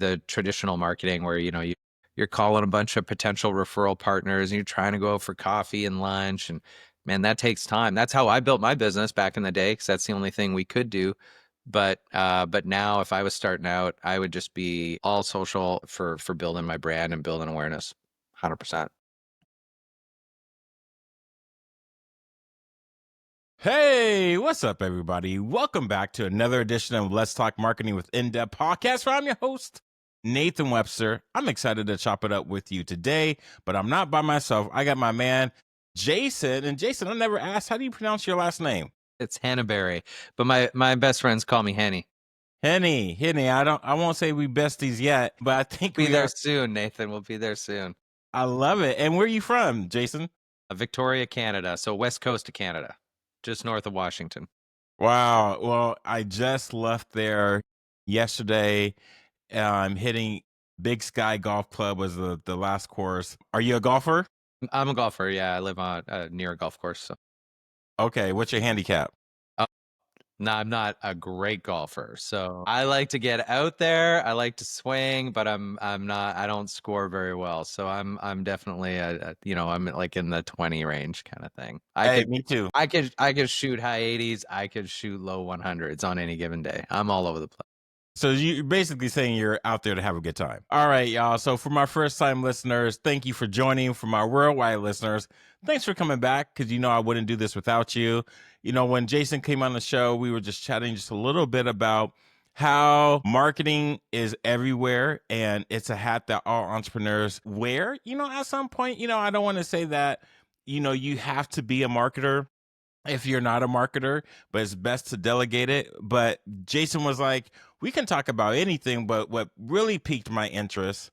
the traditional marketing where, you're calling a bunch of potential referral partners and you're trying to go out for coffee and lunch. And man, that takes time. That's how I built my business back in the day, because that's the only thing we could do. But now if I was starting out, I would just be all social for building my brand and building awareness. 100%. Hey, what's up, everybody? Welcome back to another edition of Let's Talk Marketing with In-Depth Podcast, where I'm your host, Nathan Webster. I'm excited to chop it up with you today, but I'm not by myself. I got my man, Jason. And Jason, I never asked, how do you pronounce your last name? It's Henneberry, but my best friends call me Henny. Henny. I won't say we besties yet, but I think Be we there are. soon, Nathan. We'll be there soon. I love it. And where are you from, Jason? Victoria, Canada. So west coast of Canada, just north of Washington. Wow. Well, I just left there yesterday. I'm hitting Big Sky Golf Club was the last course. Are you a golfer? I'm a golfer. Yeah, I live on near a golf course. So. Okay, what's your handicap? No, I'm not a great golfer. So I like to get out there. I like to swing, but I'm not. I don't score very well. So I'm definitely I'm like in the 20 range kind of thing. Hey, me too. I could shoot high 80s. I could shoot low 100s on any given day. I'm all over the place. So you're basically saying you're out there to have a good time. All right, y'all. So for my first time listeners, thank you for joining. For my worldwide listeners, thanks for coming back, because I wouldn't do this without you. When Jason came on the show, we were just chatting just a little bit about how marketing is everywhere, and it's a hat that all entrepreneurs wear. At some point, I don't want to say that, you have to be a marketer if you're not a marketer, but it's best to delegate it. But Jason was like, we can talk about anything, but what really piqued my interest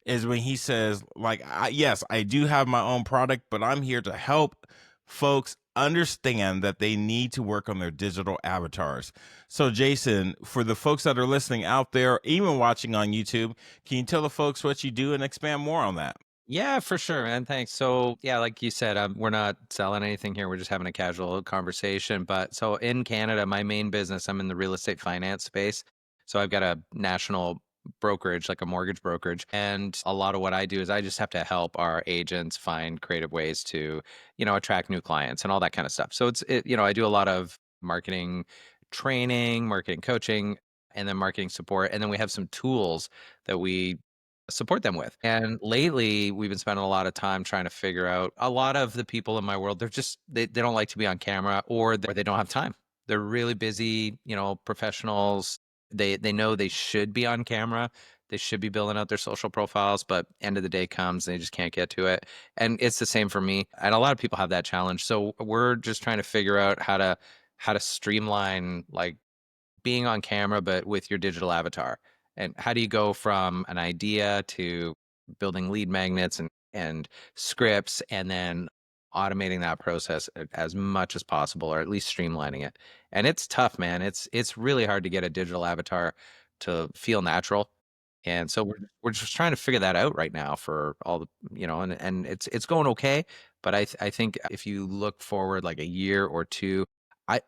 is when he says, like, yes, I do have my own product, but I'm here to help folks understand that they need to work on their digital avatars. So Jason, for the folks that are listening out there, even watching on YouTube, can you tell the folks what you do and expand more on that? Yeah, for sure, man. Thanks. So, yeah, like you said, we're not selling anything here. We're just having a casual conversation. But so in Canada, my main business, I'm in the real estate finance space. So I've got a national brokerage, like a mortgage brokerage. And a lot of what I do is I just have to help our agents find creative ways to, attract new clients and all that kind of stuff. So I do a lot of marketing training, marketing coaching, and then marketing support. And then we have some tools that we support them with. And lately, we've been spending a lot of time trying to figure out a lot of the people in my world, they don't like to be on camera, or they don't have time. They're really busy, professionals. They know they should be on camera. They should be building out their social profiles, but end of the day comes and they just can't get to it. And it's the same for me. And a lot of people have that challenge. So we're just trying to figure out how to streamline, like, being on camera, but with your digital avatar. And how do you go from an idea to building lead magnets and scripts, and then automating that process as much as possible, or at least streamlining it? And it's tough, man. It's really hard to get a digital avatar to feel natural. And so we're just trying to figure that out right now for all the, and it's going okay. But I think if you look forward like a year or two,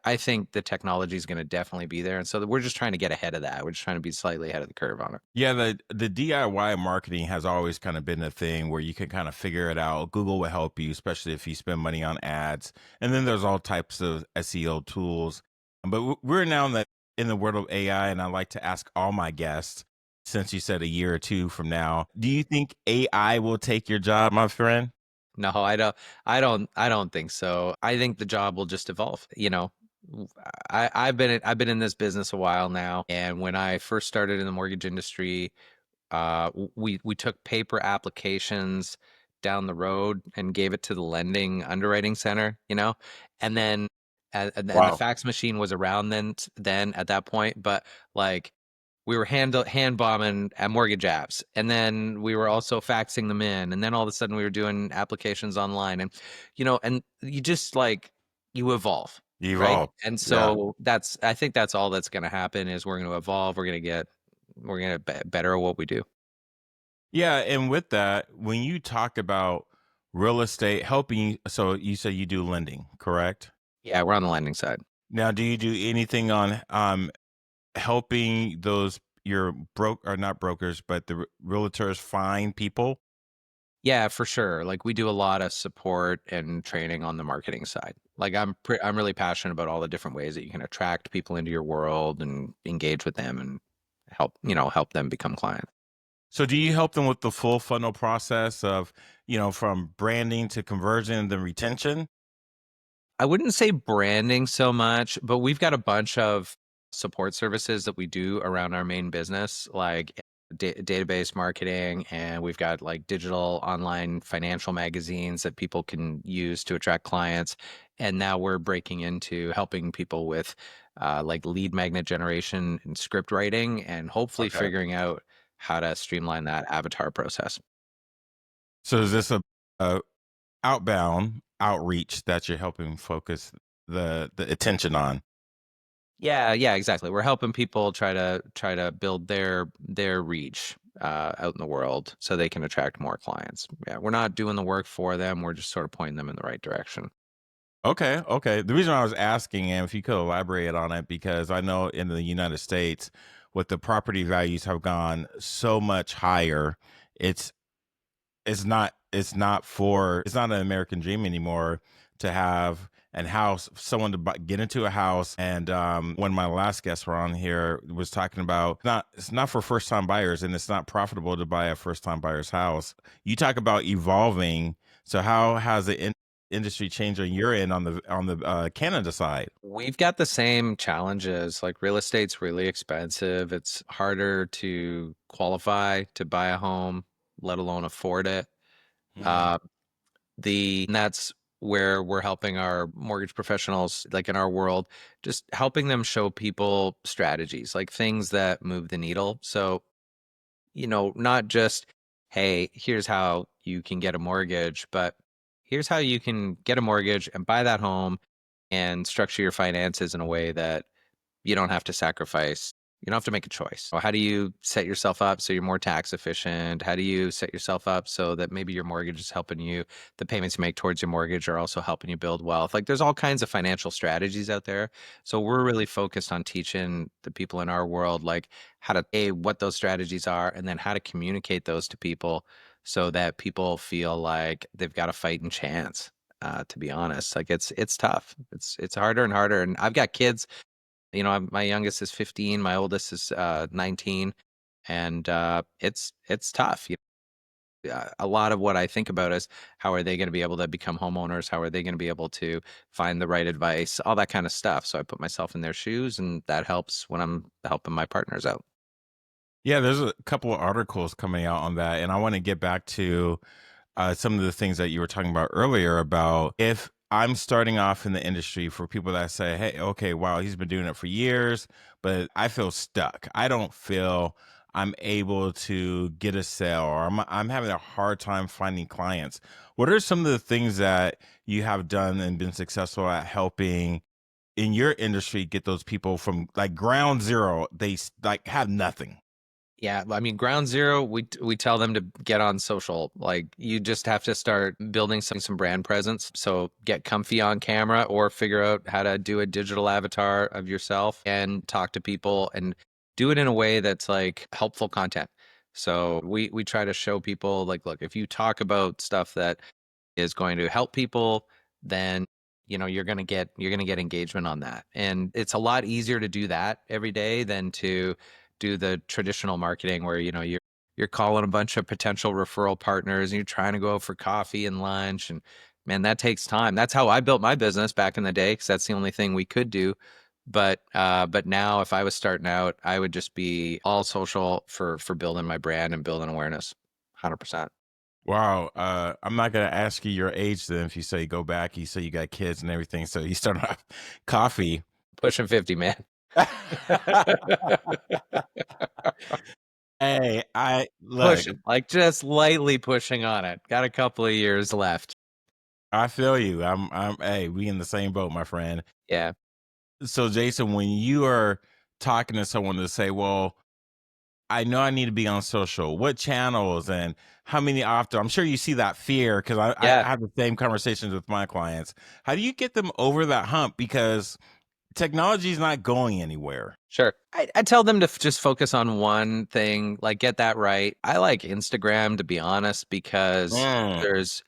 I think the technology is going to definitely be there. And so we're just trying to get ahead of that. We're just trying to be slightly ahead of the curve on it. Yeah, the DIY marketing has always kind of been a thing where you can kind of figure it out. Google will help you, especially if you spend money on ads. And then there's all types of SEO tools. But we're now in the world of AI, and I like to ask all my guests, since you said a year or two from now, do you think AI will take your job, my friend? No, I don't think so. I think the job will just evolve. I've been in this business a while now, and when I first started in the mortgage industry, we took paper applications down the road and gave it to the lending underwriting center, and then and the Wow. fax machine was around then at that point, but like we were hand bombing at mortgage apps, and then we were also faxing them in, and then all of a sudden we were doing applications online, and and you just like you evolve, right? Evolve. And Yeah. so I think that's all that's going to happen is we're going to evolve. We're going to get better at what we do. Yeah. And with that, when you talk about real estate helping, so you say you do lending, correct? Yeah, we're on the lending side. Now, do you do anything on helping those your broke or not brokers, but the realtors find people? Yeah, for sure. Like we do a lot of support and training on the marketing side. Like I'm really passionate about all the different ways that you can attract people into your world and engage with them and help them become clients. So do you help them with the full funnel process of, from branding to conversion and then retention? I wouldn't say branding so much, but we've got a bunch of support services that we do around our main business, like database marketing, and we've got like digital online financial magazines that people can use to attract clients. And now we're breaking into helping people with like lead magnet generation and script writing, and hopefully Okay. figuring out how to streamline that avatar process. So is this a outbound outreach that you're helping focus the attention on? Yeah, yeah, exactly. We're helping people try to build their reach out in the world so they can attract more clients. Yeah, we're not doing the work for them. We're just sort of pointing them in the right direction. Okay, okay. The reason I was asking, and if you could elaborate on it, because I know in the United States, with the property values have gone so much higher, it's it's not an American dream anymore to have an house, someone to get into a house. And when my last guests were on here was talking about it's not for first time buyers, and it's not profitable to buy a first time buyer's house. You talk about evolving. So how has the industry changed on your end on the Canada side? We've got the same challenges. Like real estate's really expensive. It's harder to qualify to buy a home, let alone afford it. Mhm. Uh, and that's where we're helping our mortgage professionals, like in our world, just helping them show people strategies, like things that move the needle. So not just, hey, here's how you can get a mortgage, but here's how you can get a mortgage and buy that home and structure your finances in a way that you don't have to sacrifice. You don't have to make a choice. Well, how do you set yourself up so you're more tax efficient? How do you set yourself up so that maybe your mortgage is helping you? The payments you make towards your mortgage are also helping you build wealth. Like there's all kinds of financial strategies out there. So we're really focused on teaching the people in our world, like how to, what those strategies are, and then how to communicate those to people so that people feel like they've got a fighting chance. To be honest, like it's tough. It's harder and harder. And I've got kids, my youngest is 15, my oldest is 19, and it's tough. A lot of what I think about is how are they going to be able to become homeowners? How are they going to be able to find the right advice? All that kind of stuff. So I put myself in their shoes, and that helps when I'm helping my partners out. Yeah, there's a couple of articles coming out on that, and I want to get back to some of the things that you were talking about earlier about if I'm starting off in the industry for people that say, hey, okay, wow, he's been doing it for years, but I feel stuck. I don't feel I'm able to get a sale, or I'm having a hard time finding clients. What are some of the things that you have done and been successful at helping in your industry get those people from like ground zero? They like have nothing. Yeah, I mean, ground zero, we tell them to get on social. Like, you just have to start building some brand presence. So get comfy on camera, or figure out how to do a digital avatar of yourself and talk to people and do it in a way that's like helpful content. So we try to show people, like, look, if you talk about stuff that is going to help people, then you're going to get engagement on that. And it's a lot easier to do that every day than to do the traditional marketing where you're calling a bunch of potential referral partners and you're trying to go out for coffee and lunch, and man, that takes time. That's how I built my business back in the day, because that's the only thing we could do. But now, if I was starting out, I would just be all social for building my brand and building awareness. 100%. Wow. I'm not gonna ask you your age then. If you say go back, you say you got kids and everything. So you started off coffee. Pushing 50, man. Hey, I look. Pushing, like, just lightly pushing on it. Got a couple of years left. I feel you. I'm. Hey, we in the same boat, my friend. Yeah. So, Jason, when you are talking to someone to say, "Well, I know I need to be on social. What channels and how many often?" I'm sure you see that fear because I Yeah. have the same conversations with my clients. How do you get them over that hump? Because Technology is not going anywhere. Sure. I tell them to just focus on one thing, like get that right. I like Instagram, to be honest, because Mm, there's,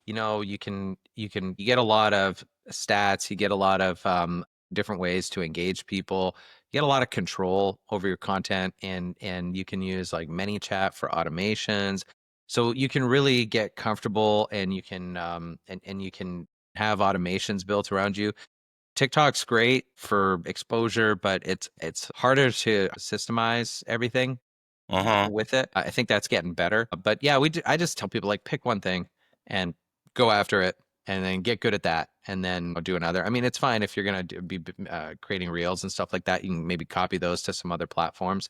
you get a lot of stats, you get a lot of different ways to engage people, you get a lot of control over your content, and you can use like ManyChat for automations. So you can really get comfortable, and you can and you can have automations built around you. TikTok's great for exposure, but it's harder to systemize everything uh-huh. with it. I think that's getting better. But yeah, I just tell people like pick one thing and go after it, and then get good at that, and then do another. I mean, it's fine if you're gonna be creating reels and stuff like that. You can maybe copy those to some other platforms.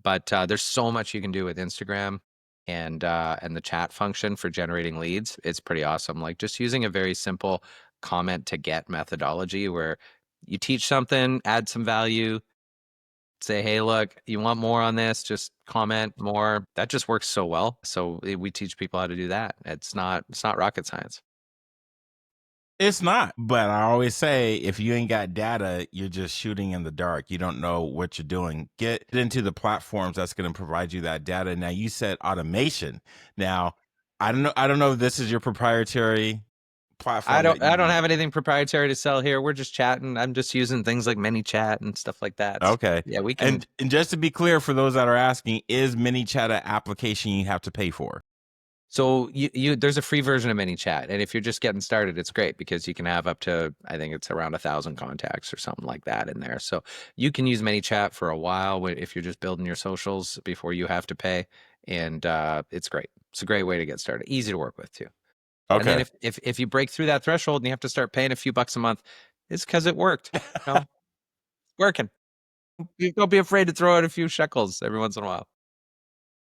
But there's so much you can do with Instagram, and the chat function for generating leads. It's pretty awesome. Like just using a very simple comment to get methodology where you teach something, add some value, say, hey, look, you want more on this? Just comment more. That just works so well. So we teach people how to do that. It's not rocket science. It's not. But I always say if you ain't got data, you're just shooting in the dark. You don't know what you're doing. Get into the platforms that's going to provide you that data. Now you said automation. Now, I don't know if this is your proprietary I platform that don't you I don't use. have anything proprietary to sell here. We're just chatting. I'm just using things like ManyChat and stuff like that. So, Okay. yeah, we can. And just to be clear for those that are asking, is ManyChat an application you have to pay for? So there's a free version of ManyChat, and if you're just getting started, it's great because you can have up to, I think it's around 1,000 contacts or something like that in there. So you can use ManyChat for a while if you're just building your socials before you have to pay, and it's great. It's a great way to get started. Easy to work with too. And then Okay. if you break through that threshold and you have to start paying a few bucks a month, it's because it worked. Working. You don't be afraid to throw out a few shekels every once in a while.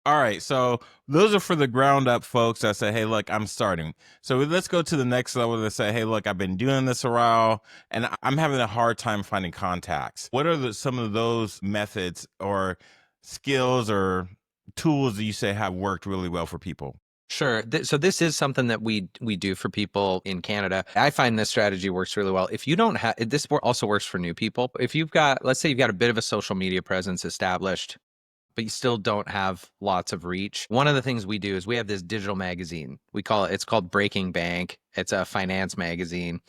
All right, so those are for the ground up folks that say, "Hey, look, I'm starting." So let's go to the next level that say, "Hey, look, I've been doing this a while, and I'm having a hard time finding contacts." What are some of those methods or skills or tools that you say have worked really well for people? Sure. So this is something that we do for people in Canada. I find this strategy works really well. If you don't have this, also works for new people. If you've got, let's say you've got a bit of a social media presence established, but you still don't have lots of reach. One of the things we do is we have this digital magazine. It's called Breaking Bank. It's a finance magazine,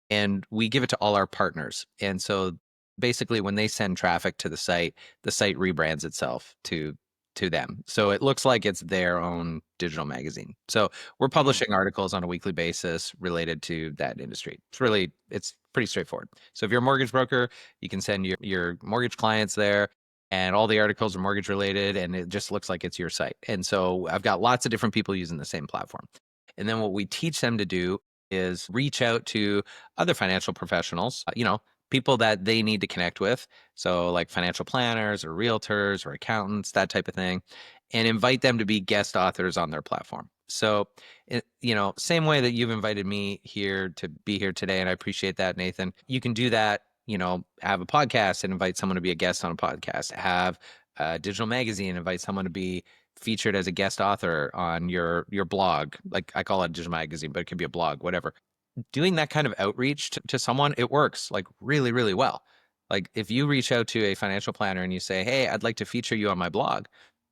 and we give it to all our partners. And so basically when they send traffic to the site rebrands itself to them. So it looks like it's their own digital magazine. So we're Mm, publishing articles on a weekly basis related to that industry. It's pretty straightforward. So if you're a mortgage broker, you can send your mortgage clients there, and all the articles are mortgage related, and it just looks like it's your site. And so I've got lots of different people using the same platform. And then what we teach them to do is reach out to other financial professionals, people that they need to connect with. So, like financial planners or realtors or accountants, that type of thing, and invite them to be guest authors on their platform. So, same way that you've invited me here to be here today, and I appreciate that, Nathan. You can do that, have a podcast and invite someone to be a guest on a podcast, have a digital magazine, invite someone to be featured as a guest author on your blog. Like I call it a digital magazine, but it could be a blog, whatever. Doing that kind of outreach to someone, it works like really, really well. Like if you reach out to a financial planner and you say, hey, I'd like to feature you on my blog,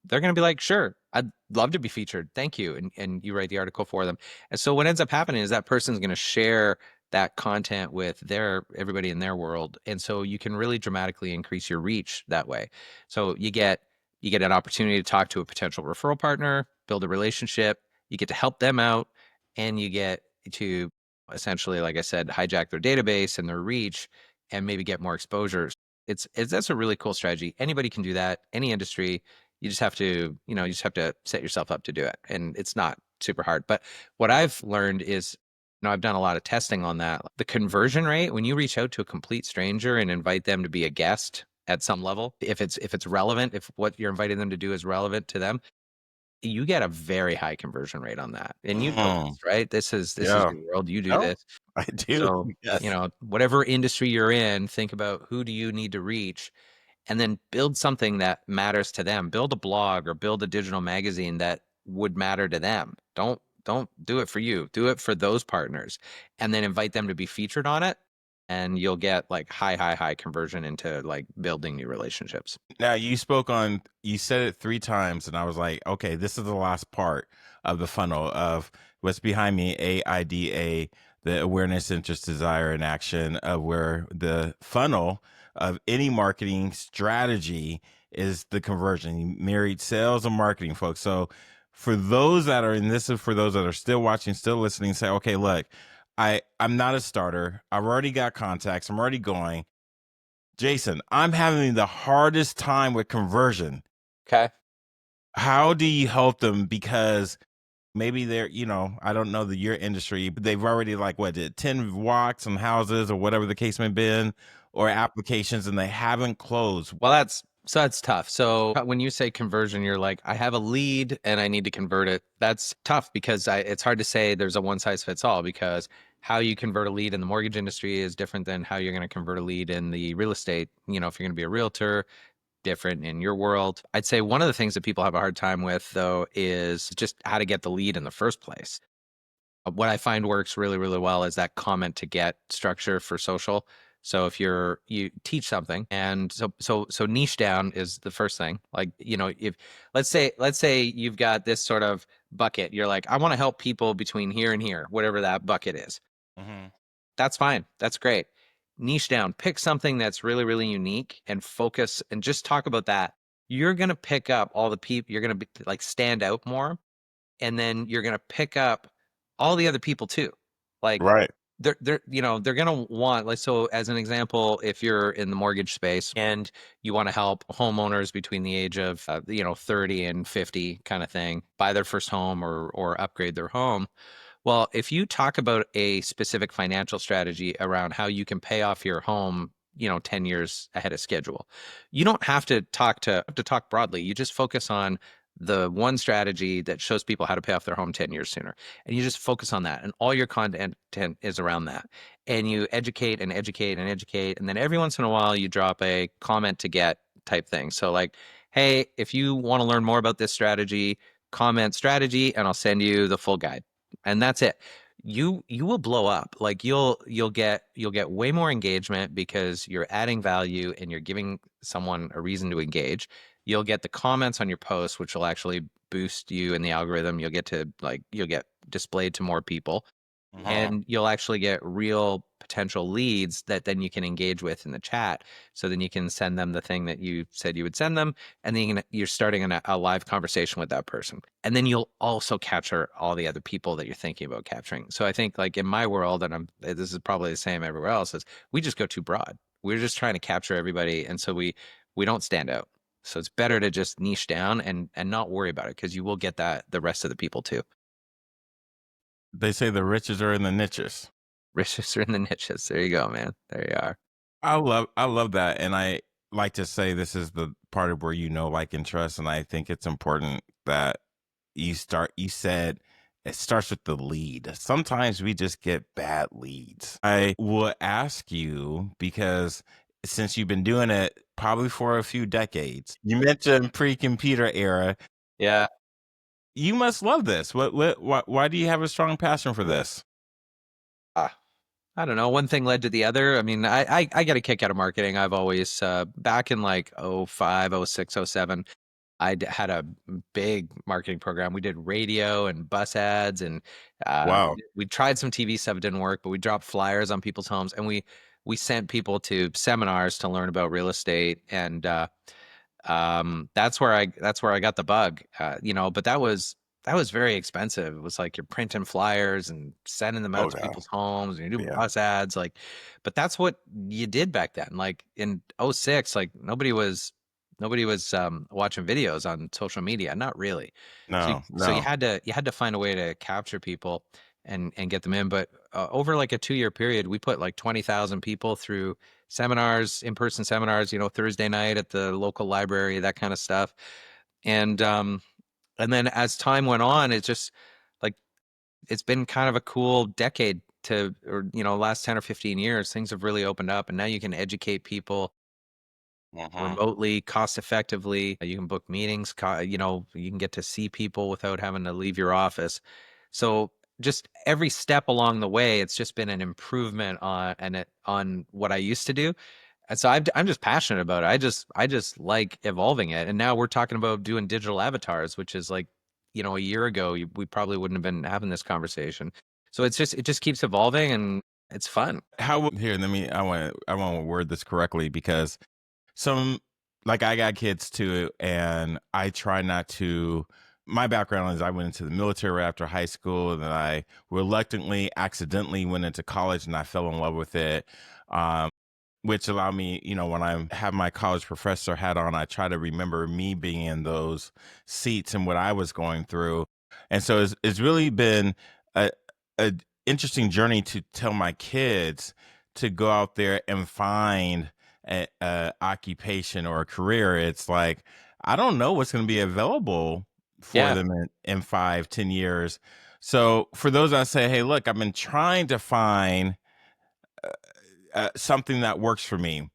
they're going to be like, sure, I'd love to be featured. Thank you. And you write the article for them. And so what ends up happening is that person's going to share that content with everybody in their world. And so you can really dramatically increase your reach that way. So you get an opportunity to talk to a potential referral partner, build a relationship, you get to help them out, and you get to essentially, like I said, hijack their database and their reach and maybe get more exposure. That's a really cool strategy. Anybody can do that, any industry. You just have to set yourself up to do it. And it's not super hard. But what I've learned is, I've done a lot of testing on that. The conversion rate, when you reach out to a complete stranger and invite them to be a guest at some level, if it's relevant, if what you're inviting them to do is relevant to them, you get a very high conversion rate on that. And you know mm, this, right? This is yeah. your world. You do Oh, this. I do. So, Yes. whatever industry you're in, think about who do you need to reach, and then build something that matters to them. Build a blog or build a digital magazine that would matter to them. Don't do it for you. Do it for those partners, and then invite them to be featured on it. and you'll get like high conversion into like building new relationships. Now you said it 3 times, and I was like, "Okay, this is the last part of the funnel of what's behind me, AIDA, the awareness, interest, desire, and action, of where the funnel of any marketing strategy is the conversion. You married sales and marketing, folks. So for those that are, and this is for those that are still watching, still listening, say, "Okay, look, I'm not a starter. I've already got contacts. I'm already going. Jason, I'm having the hardest time with conversion. Okay. How do you help them? Because maybe they're, I don't know your industry, but they've already like what did 10 walks and houses or whatever the case may have been, or applications, and they haven't closed. Well, that's tough. So when you say conversion, you're like, I have a lead and I need to convert it. That's tough because it's hard to say there's a one size fits all because how you convert a lead in the mortgage industry is different than how you're going to convert a lead in the real estate. If you're going to be a realtor, different in your world. I'd say one of the things that people have a hard time with though is just how to get the lead in the first place. What I find works really well is that comment to get structure for social. So if you teach something and so niche down is the first thing. Like, if let's say you've got this sort of bucket, you're like, I want to help people between here and here, whatever that bucket is. Hmm. That's fine. That's great. Niche down, pick something that's really unique and focus and just talk about that. You're going to pick up all the people, you're going to be like stand out more, and then you're gonna pick up all the other people too. Like Right. they're gonna want like so as an example, if you're in the mortgage space and you want to help homeowners between the age of 30 and 50 kind of thing buy their first home or upgrade their home. Well, if you talk about a specific financial strategy around how you can pay off your home, 10 years ahead of schedule, you don't have to talk broadly. You just focus on the one strategy that shows people how to pay off their home 10 years sooner. And you just focus on that. And all your content is around that. And you educate and educate and educate. And then every once in a while, you drop a comment to get type thing. So, like, hey, if you want to learn more about this strategy, comment strategy, and I'll send you the full guide, and that's it. You will blow up. Like you'll get way more engagement because you're adding value and you're giving someone a reason to engage. You'll get the comments on your post, which will actually boost you in the algorithm. You'll get displayed to more people, Hmm. and you'll actually get real potential leads that then you can engage with in the chat. So then you can send them the thing that you said you would send them, and then you're starting a live conversation with that person. And then you'll also capture all the other people that you're thinking about capturing. So I think like in my world, and this is probably the same everywhere else, is we just go too broad. We're just trying to capture everybody, and so we don't stand out. So it's better to just niche down and not worry about it because you will get that the rest of the people too. They say the riches are in the niches. Riches are in the niches. There you go, man. There you are. I love that, and I like to say this is the part of where like, and trust, and I think it's important that you said it starts with the lead. Sometimes we just get bad leads. I will ask you because since you've been doing it probably for a few decades, you mentioned pre-computer era. Yeah. You must love this. Why do you have a strong passion for this? Ah, I don't know. One thing led to the other. I mean, I get a kick out of marketing. I've always back in like '05, '06, '07, had a big marketing program. We did radio and bus ads, and Wow. we tried some TV stuff. It didn't work, but we dropped flyers on people's homes, and we sent people to seminars to learn about real estate. And that's where I got the bug. But that was very expensive. It was like you're printing flyers and sending them out Oh to yeah. people's homes, and you're doing Yeah. bus ads, like, but that's what you did back then. Like in '06, like nobody was watching videos on social media, not really. So No, so you no. had to you had to find a way to capture people and get them in. But over like a 2-year period, we put like 20,000 people through seminars, in-person seminars, Thursday night at the local library, that kind of stuff. And then as time went on, it just like it's been kind of a cool decade or last 10 or 15 years, things have really opened up, and now you can educate people Hmm. remotely, cost effectively. You can book meetings, you can get to see people without having to leave your office. So just every step along the way, it's just been an improvement on what I used to do. And so I'm just passionate about it. I just like evolving it. And now we're talking about doing digital avatars, which is like, a year ago, we probably wouldn't have been having this conversation. So it just keeps evolving and it's fun. How would here? Let me. I want to word this correctly because some like I got kids too, and I try not to. My background is I went into the military right after high school, and then I reluctantly, accidentally went into college, and I fell in love with it. Um, which allowed me, when I have my college professor hat on, I try to remember me being in those seats and what I was going through. And so it's really been a, a interesting journey to tell my kids to go out there and find a occupation or a career. It's like, I don't know what's going to be available for Yeah, them in 5, 10 years. So for those that say, hey, look, I've been trying to find something that works for me.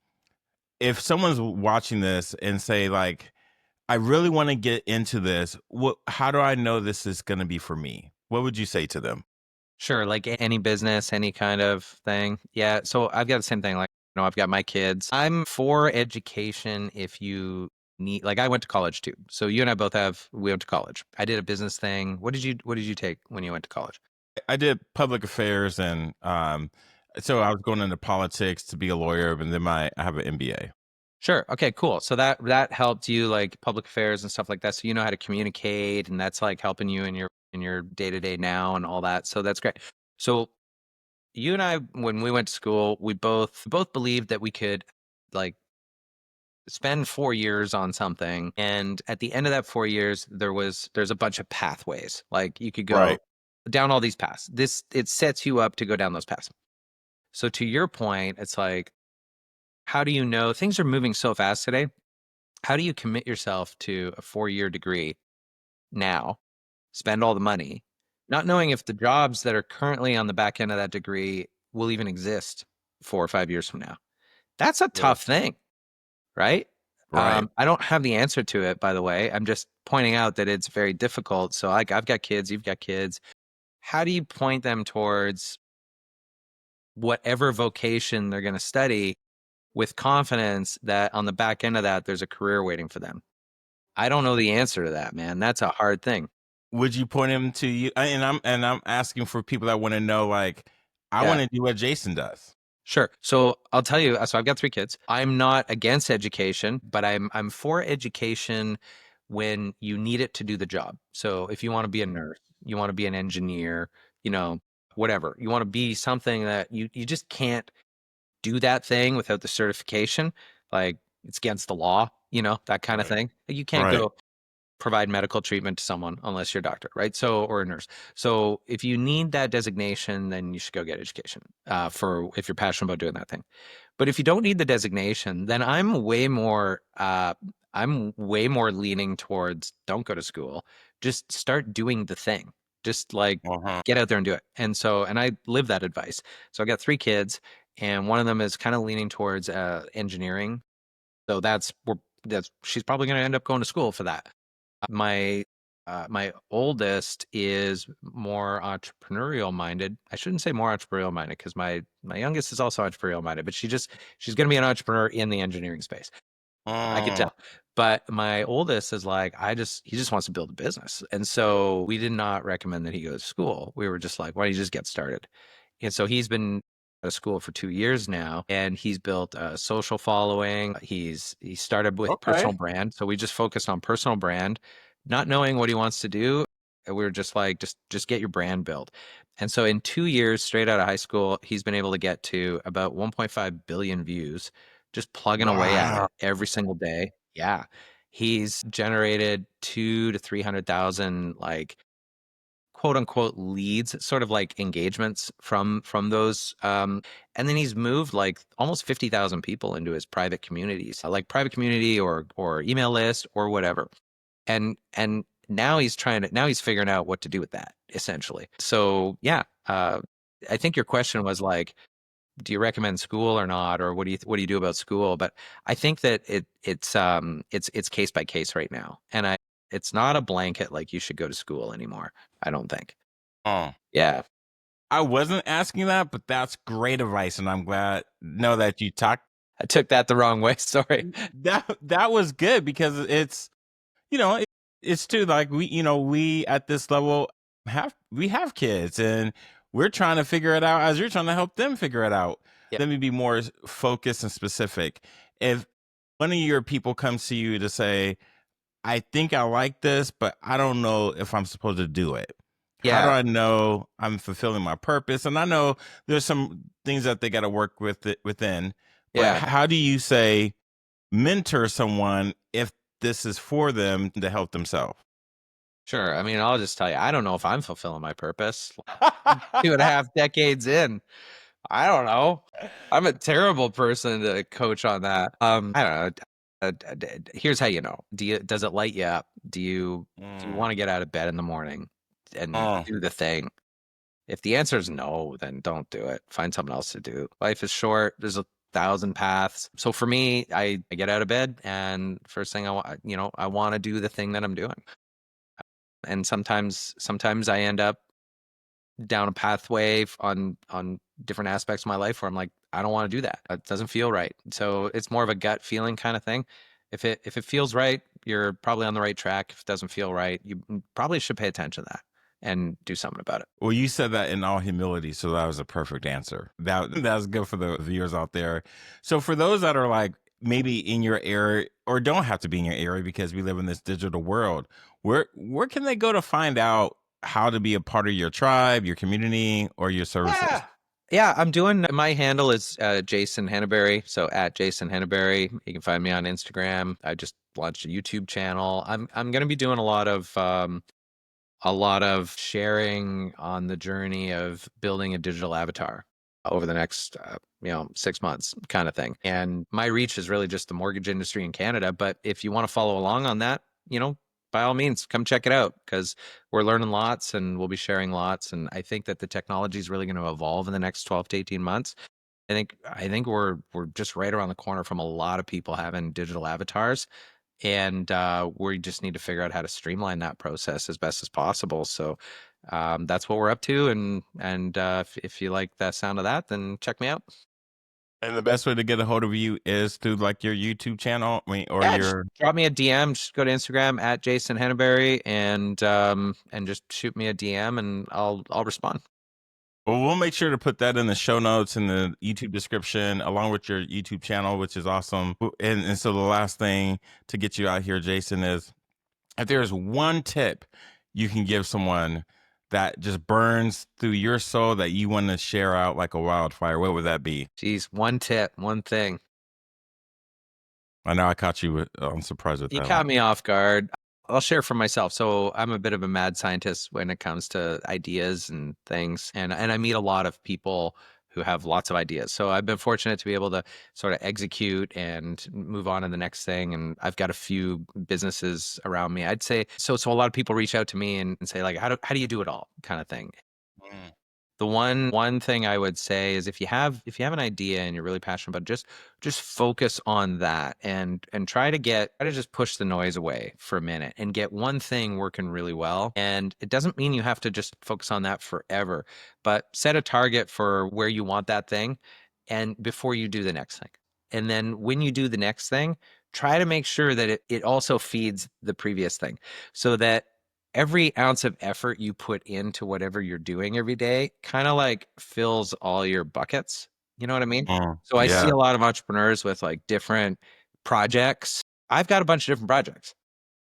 If someone's watching this and say like, I really want to get into this, how do I know this is going to be for me? What would you say to them? sure. Like any business, any kind of thing. Yeah. So I've got the same thing. Like, I've got my kids. I'm for education if you need, like I went to college too. So you and I both we went to college. I did a business thing. What did you take when you went to college? I did public affairs, and so I was going into politics to be a lawyer, and then I have an MBA. Sure. Okay, cool. So that helped you like public affairs and stuff like that. So you know how to communicate and that's like helping you in your day-to-day now and all that. So that's great. So you and I, when we went to school, we both believed that we could like spend 4 years on something. And at the end of that 4 years, there's a bunch of pathways. Like you could go Right. down all these paths. It sets you up to go down those paths. So to your point, it's like, how do you know things are moving so fast today? How do you commit yourself to a 4-year degree now, spend all the money, not knowing if the jobs that are currently on the back end of that degree will even exist 4 or 5 years from now? That's a True. tough thing, right? Right. I don't have the answer to it, by the way. I'm just pointing out that it's very difficult. So I've got kids, you've got kids. How do you point them towards whatever vocation they're going to study with confidence that on the back end of that, there's a career waiting for them? I don't know the answer to that, man. That's a hard thing. Would you point him to you? And I'm asking for people that want to know, like, I Yeah, want to do what Jason does. sure. So I'll tell you, so I've got 3 kids. I'm not against education, but I'm for education when you need it to do the job. So if you want to be a nurse, you want to be an engineer, you know, whatever. You want to be something that you just can't do that thing without the certification. Like it's against the law, that kind of Right. thing. You can't Right. go provide medical treatment to someone unless you're a doctor, right? So, or a nurse. So, if you need that designation, then you should go get education for if you're passionate about doing that thing. But if you don't need the designation, then I'm way more leaning towards don't go to school, just start doing the thing. Just like Uh-huh. get out there and do it. And I live that advice. So I got 3 kids, and one of them is kind of leaning towards engineering. So that's she's probably going to end up going to school for that. My oldest is more entrepreneurial minded. I shouldn't say more entrepreneurial minded because my youngest is also entrepreneurial minded, but she's going to be an entrepreneur in the engineering space. I could Mm, tell. But my oldest is like, he just wants to build a business. And so we did not recommend that he go to school. We were just like, why don't you just get started? And so he's been out of school for 2 years now, and he's built a social following. He started with personal okay. brand. So we just focused on personal brand, not knowing what he wants to do. And we were just like, just get your brand built. And so in 2 years straight out of high school, he's been able to get to about 1.5 billion views just plugging away at Wow. it every single day. Yeah. He's generated 2 to 300,000 like quote unquote leads, sort of like engagements from those. And then he's moved like almost 50,000 people into his private communities, like private community or email list or whatever. And now he's figuring out what to do with that essentially. So yeah, I think your question was like, do you recommend school or not, or what do you do about school? But I think that it's case by case right now, and it's not a blanket like you should go to school anymore. I don't think. Oh, Yeah, I wasn't asking that, but that's great advice, and I'm glad know that you talked. I took that the wrong way. Sorry. That was good because it's you know it, it's too like we at this level have kids and we're trying to figure it out as you're trying to help them figure it out. Yep. Let me be more focused and specific. If one of your people comes to you to say, I think I like this, but I don't know if I'm supposed to do it. How do Yeah. I know I'm fulfilling my purpose? And I know there's some things that they got to work with it within, but Yeah. how do you say mentor someone if this is for them to help themselves? Sure. I mean, I'll just tell you, I don't know if I'm fulfilling my purpose. 2.5 decades in. I don't know. I'm a terrible person to coach on that. I don't know. Here's how you know. Does it light you up? Do you Mm, want to get out of bed in the morning and mm. do the thing? If the answer is no, then don't do it. Find something else to do. Life is short. There's a thousand paths. So for me, I get out of bed and first thing I want to do the thing that I'm doing. And sometimes I end up down a pathway on different aspects of my life where I'm like, I don't want to do that. It doesn't feel right. So it's more of a gut feeling kind of thing. If it feels right, you're probably on the right track. If it doesn't feel right, you probably should pay attention to that and do something about it. Well, you said that in all humility, so that was a perfect answer. That's good for the viewers out there. So for those that are like maybe in your area or don't have to be in your area because we live in this digital world, where can they go to find out how to be a part of your tribe, your community, or your services? Yeah. Yeah, I'm doing my handle is Jason Henneberry. So at Jason Henneberry. You can find me on Instagram. I just launched a YouTube channel. I'm gonna be doing a lot of sharing on the journey of building a digital avatar over the next 6 months kind of thing. And my reach is really just the mortgage industry in Canada, but if you want to follow along on that, by all means come check it out because we're learning lots and we'll be sharing lots, and I think that the technology is really going to evolve in the next 12 to 18 months. I think we're just right around the corner from a lot of people having digital avatars, and we just need to figure out how to streamline that process as best as possible. So that's what we're up to, and if you like the sound of that, then check me out. And the best way to get a hold of you is through like your YouTube channel, I mean, or Yeah, just your. drop me a DM. Just go to Instagram at Jason Henneberry and just shoot me a DM, and I'll respond. Well, we'll make sure to put that in the show notes in the YouTube description, along with your YouTube channel, which is awesome. And so the last thing to get you out here, Jason, is if there's one tip you can give someone that just burns through your soul that you want to share out like a wildfire, what would that be? Geez, one tip, one thing. I know I caught you I'm surprised with You that one. caught me off guard. I'll share for myself. So I'm a bit of a mad scientist when it comes to ideas and things, and I meet a lot of people who have lots of ideas. So I've been fortunate to be able to sort of execute and move on to the next thing. And I've got a few businesses around me. I'd say so. So a lot of people reach out to me and say like, how do you do it all, kind of thing. Mm. The one thing I would say is if you have an idea and you're really passionate about it, just focus on that and try to just push the noise away for a minute and get one thing working really well. And it doesn't mean you have to just focus on that forever, but set a target for where you want that thing and before you do the next thing. And then when you do the next thing, try to make sure that it also feeds the previous thing so that every ounce of effort you put into whatever you're doing every day kind of like fills all your buckets. You know what I mean? So I see Yeah. a lot of entrepreneurs with like different projects. I've got a bunch of different projects,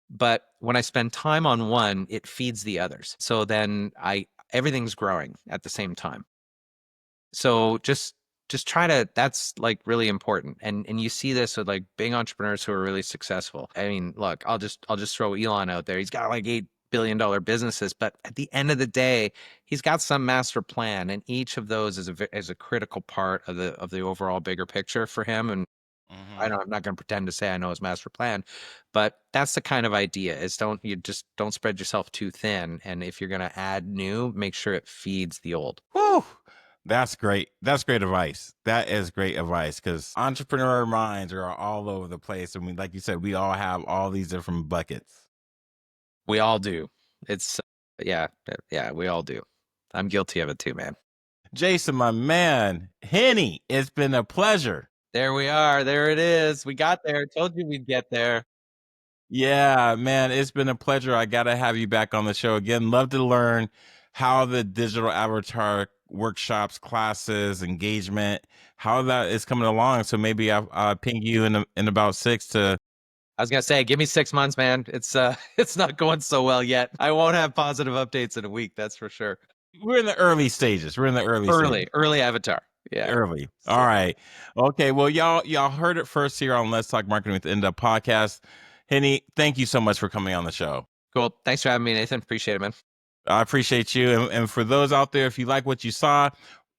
but when I spend time on one, it feeds the others. So then everything's growing at the same time. So just try to that's like really important. And you see this with like big entrepreneurs who are really successful. I mean, look, I'll just throw Elon out there. He's got like $8 billion businesses, but at the end of the day, he's got some master plan, and each of those is a critical part of the overall bigger picture for him. And Hmm. I'm not going to pretend to say I know his master plan, but that's the kind of idea is don't spread yourself too thin. And if you're going to add new, make sure it feeds the old. Whew. That's great. That's great advice. That is great advice because entrepreneur minds are all over the place. And we, like you said, we all have all these different buckets. We all do. It's yeah, yeah, we all do. I'm guilty of it too, man. Jason, my man, Henny, it's been a pleasure. There we are. There it is. We got there. Told you we'd get there. Yeah, man, it's been a pleasure. I got to have you back on the show again. Love to learn how the digital avatar workshops, classes, engagement, how that is coming along. So maybe I'll ping you in about 6 to. I was gonna say, give me 6 months, man. It's it's not going so well yet. I won't have positive updates in a week, that's for sure. We're in the early stages. We're in the early stages. Early avatar. Yeah. Early. All So right. Okay. Well, y'all heard it first here on Let's Talk Marketing with Inda podcast. Henny, thank you so much for coming on the show. cool. Thanks for having me, Nathan. Appreciate it, man. I appreciate you. And for those out there, if you like what you saw,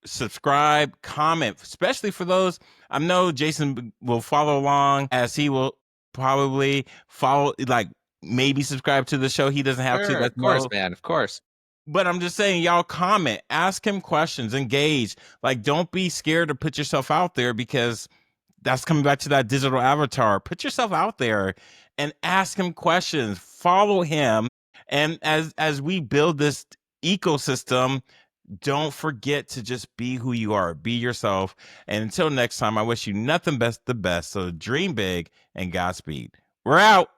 subscribe, comment, especially for those. I know Jason will follow along, as he will probably follow, like maybe subscribe to the show. He doesn't have to. Sure, Let's of course, know. man. Of course. But I'm just saying, y'all comment, ask him questions, engage. Like, don't be scared to put yourself out there, because that's coming back to that digital avatar. Put yourself out there and ask him questions. Follow him. And as we build this ecosystem, don't forget to just be who you are. Be yourself. And until next time, I wish you nothing but the best. So dream big and Godspeed. We're out.